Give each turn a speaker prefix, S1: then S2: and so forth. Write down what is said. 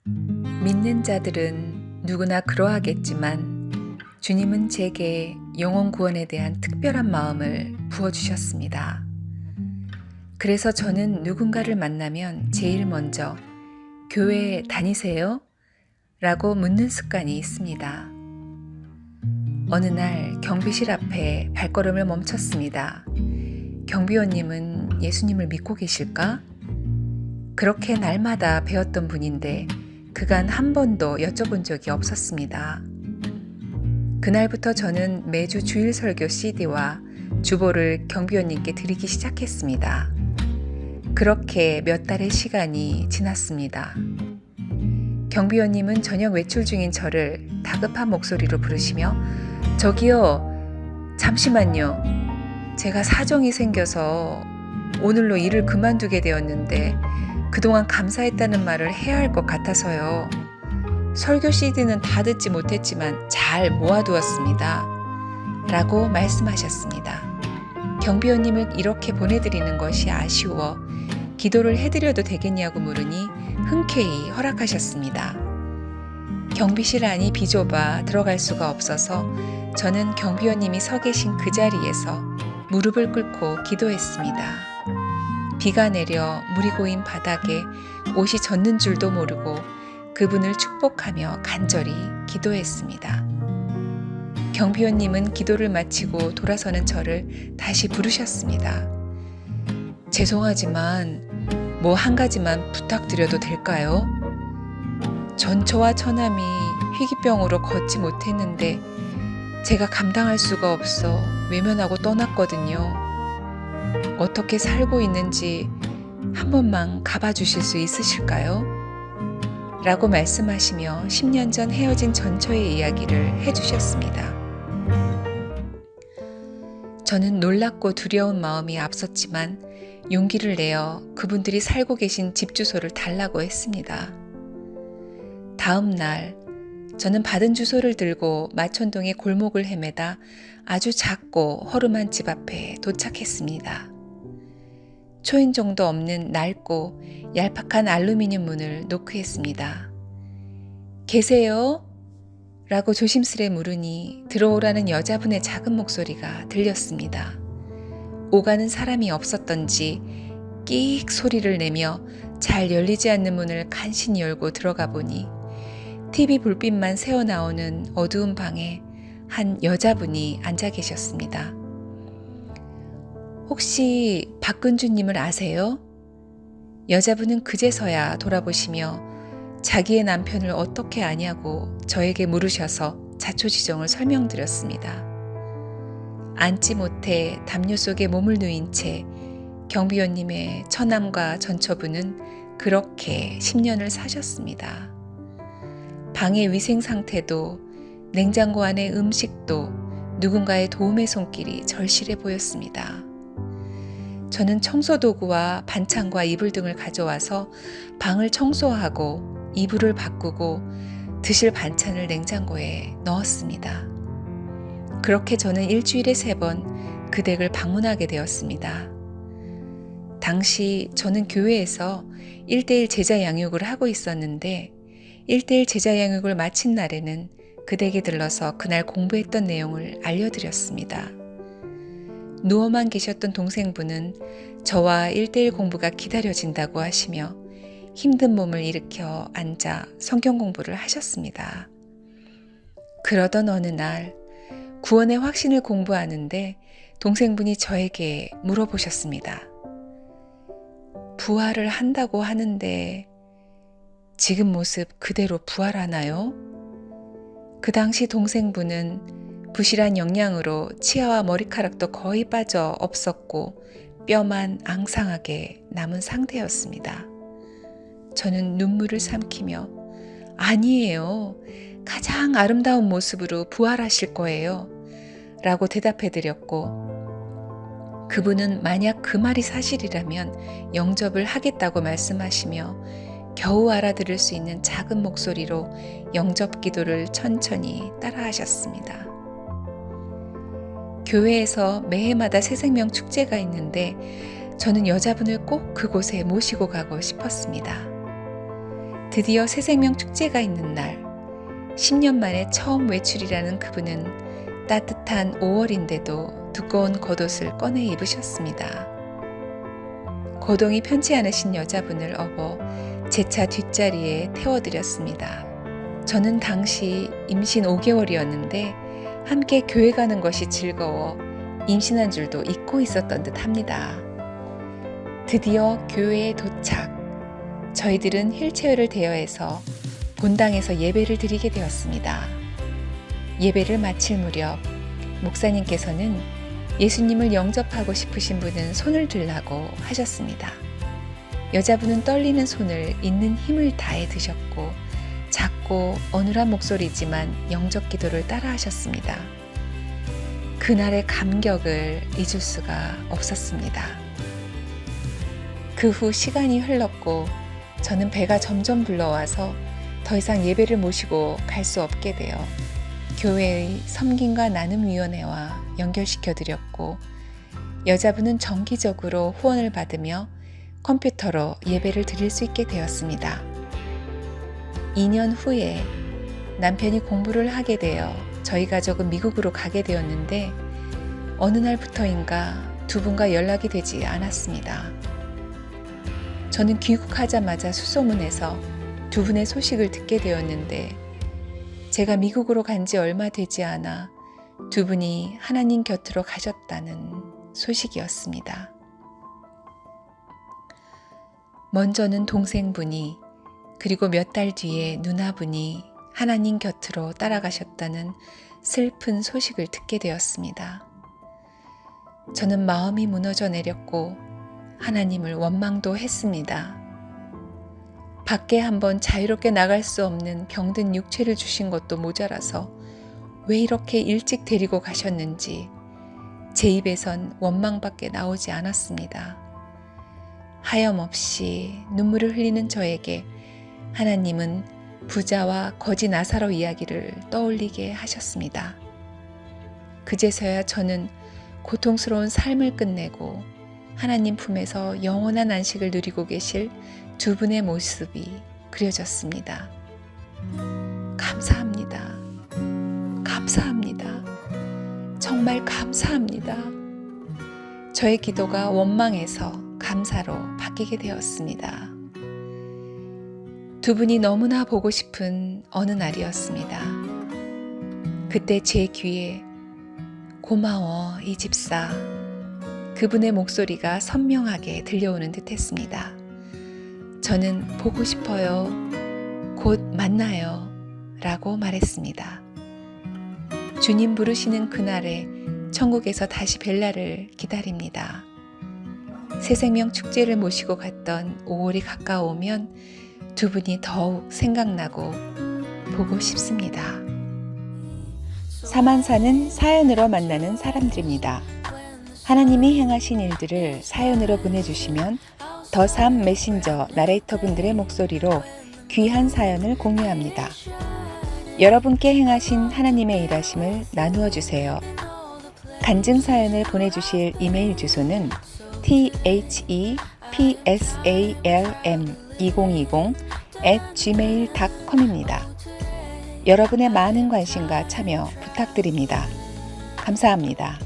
S1: 믿는 자들은 누구나 그러하겠지만 주님은 제게 영혼 구원에 대한 특별한 마음을 부어주셨습니다. 그래서 저는 누군가를 만나면 제일 먼저 "교회 다니세요?" 라고 묻는 습관이 있습니다. 어느 날 경비실 앞에 발걸음을 멈췄습니다. 경비원님은 예수님을 믿고 계실까? 그렇게 날마다 배웠던 분인데 그간 한 번도 여쭤본 적이 없었습니다. 그날부터 저는 매주 주일 설교 CD와 주보를 경비원님께 드리기 시작했습니다. 그렇게 몇 달의 시간이 지났습니다. 경비원님은 저녁 외출 중인 저를 다급한 목소리로 부르시며 "저기요, 잠시만요. 제가 사정이 생겨서 오늘로 일을 그만두게 되었는데 그동안 감사했다는 말을 해야 할 것 같아서요. 설교 CD는 다 듣지 못했지만 잘 모아두었습니다." 라고 말씀하셨습니다. 경비원님을 이렇게 보내드리는 것이 아쉬워 기도를 해드려도 되겠냐고 물으니 흔쾌히 허락하셨습니다. 경비실 안이 비좁아 들어갈 수가 없어서 저는 경비원님이 서 계신 그 자리에서 무릎을 꿇고 기도했습니다. 비가 내려 물이 고인 바닥에 옷이 젖는 줄도 모르고 그분을 축복하며 간절히 기도했습니다. 경비원님은 기도를 마치고 돌아서는 저를 다시 부르셨습니다. "죄송하지만 뭐 한 가지만 부탁드려도 될까요? 전처와 처남이 희귀병으로 걷지 못했는데 제가 감당할 수가 없어 외면하고 떠났거든요. 어떻게 살고 있는지 한 번만 가봐 주실 수 있으실까요?" 라고 말씀하시며 10년 전 헤어진 전처의 이야기를 해주셨습니다. 저는 놀랍고 두려운 마음이 앞섰지만 용기를 내어 그분들이 살고 계신 집 주소를 달라고 했습니다. 다음 날 저는 받은 주소를 들고 마천동의 골목을 헤매다 아주 작고 허름한 집 앞에 도착했습니다. 초인종도 없는 낡고 얄팍한 알루미늄 문을 노크했습니다. "계세요?" 라고 조심스레 물으니 들어오라는 여자분의 작은 목소리가 들렸습니다. 오가는 사람이 없었던지 끼익 소리를 내며 잘 열리지 않는 문을 간신히 열고 들어가 보니 TV 불빛만 새어나오는 어두운 방에 한 여자분이 앉아 계셨습니다. "혹시 박근주님을 아세요?" 여자분은 그제서야 돌아보시며 자기의 남편을 어떻게 아냐고 저에게 물으셔서 자초지종을 설명드렸습니다. 앉지 못해 담요 속에 몸을 누인 채 경비원님의 처남과 전처부는 그렇게 10년을 사셨습니다. 방의 위생 상태도 냉장고 안의 음식도 누군가의 도움의 손길이 절실해 보였습니다. 저는 청소도구와 반찬과 이불 등을 가져와서 방을 청소하고 이불을 바꾸고 드실 반찬을 냉장고에 넣었습니다. 그렇게 저는 일주일에 3번 그 댁을 방문하게 되었습니다. 당시 저는 교회에서 1:1 제자 양육을 하고 있었는데 1:1 제자 양육을 마친 날에는 그 댁에 들러서 그날 공부했던 내용을 알려드렸습니다. 누워만 계셨던 동생분은 저와 1:1 공부가 기다려진다고 하시며 힘든 몸을 일으켜 앉아 성경 공부를 하셨습니다. 그러던 어느 날 구원의 확신을 공부하는데 동생분이 저에게 물어보셨습니다. "부활을 한다고 하는데 지금 모습 그대로 부활하나요?" 그 당시 동생분은 부실한 영양으로 치아와 머리카락도 거의 빠져 없었고 뼈만 앙상하게 남은 상태였습니다. 저는 눈물을 삼키며 "아니에요. 가장 아름다운 모습으로 부활하실 거예요." 라고 대답해드렸고 그분은 만약 그 말이 사실이라면 영접을 하겠다고 말씀하시며 겨우 알아들을 수 있는 작은 목소리로 영접 기도를 천천히 따라하셨습니다. 교회에서 매해마다 새생명 축제가 있는데 저는 여자분을 꼭 그곳에 모시고 가고 싶었습니다. 드디어 새생명 축제가 있는 날, 10년 만에 처음 외출이라는 그분은 따뜻한 5월인데도 두꺼운 겉옷을 꺼내 입으셨습니다. 거동이 편치 않으신 여자분을 업어 제 차 뒷자리에 태워드렸습니다. 저는 당시 임신 5개월이었는데 함께 교회 가는 것이 즐거워 임신한 줄도 잊고 있었던 듯 합니다. 드디어 교회에 도착. 저희들은 휠체어를 대여해서 본당에서 예배를 드리게 되었습니다. 예배를 마칠 무렵 목사님께서는 예수님을 영접하고 싶으신 분은 손을 들라고 하셨습니다. 여자분은 떨리는 손을 있는 힘을 다해 드셨고 작고 어눌한 목소리지만 영접 기도를 따라 하셨습니다. 그날의 감격을 잊을 수가 없었습니다. 그 후 시간이 흘렀고 저는 배가 점점 불러와서 더 이상 예배를 모시고 갈 수 없게 되어 교회의 섬김과 나눔위원회와 연결시켜 드렸고 여자분은 정기적으로 후원을 받으며 컴퓨터로 예배를 드릴 수 있게 되었습니다. 2년 후에 남편이 공부를 하게 되어 저희 가족은 미국으로 가게 되었는데 어느 날부터인가 두 분과 연락이 되지 않았습니다. 저는 귀국하자마자 수소문해서 두 분의 소식을 듣게 되었는데 제가 미국으로 간 지 얼마 되지 않아 두 분이 하나님 곁으로 가셨다는 소식이었습니다. 먼저는 동생분이 그리고 몇 달 뒤에 누나분이 하나님 곁으로 따라가셨다는 슬픈 소식을 듣게 되었습니다. 저는 마음이 무너져 내렸고 하나님을 원망도 했습니다. 밖에 한번 자유롭게 나갈 수 없는 병든 육체를 주신 것도 모자라서 왜 이렇게 일찍 데리고 가셨는지 제 입에선 원망밖에 나오지 않았습니다. 하염없이 눈물을 흘리는 저에게 하나님은 부자와 거지 나사로 이야기를 떠올리게 하셨습니다. 그제서야 저는 고통스러운 삶을 끝내고 하나님 품에서 영원한 안식을 누리고 계실 두 분의 모습이 그려졌습니다. 감사합니다. 감사합니다. 정말 감사합니다. 저의 기도가 원망에서 감사로 바뀌게 되었습니다. 두 분이 너무나 보고 싶은 어느 날이었습니다. 그때 제 귀에 고마워 이 집사 그분의 목소리가 선명하게 들려오는 듯 했습니다. 저는 보고 싶어요. 곧 만나요. 라고 말했습니다. 주님 부르시는 그날에 천국에서 다시 뵐 날을 기다립니다. 새생명 축제를 모시고 갔던 5월이 가까우면 두 분이 더욱 생각나고 보고 싶습니다. 사만사는 사연으로 만나는 사람들입니다. 하나님이 행하신 일들을 사연으로 보내주시면 더삼 메신저 나레이터 분들의 목소리로 귀한 사연을 공유합니다. 여러분께 행하신 하나님의 일하심을 나누어 주세요. 간증 사연을 보내주실 이메일 주소는 thepsalm2020@gmail.com입니다. 여러분의 많은 관심과 참여 부탁드립니다. 감사합니다.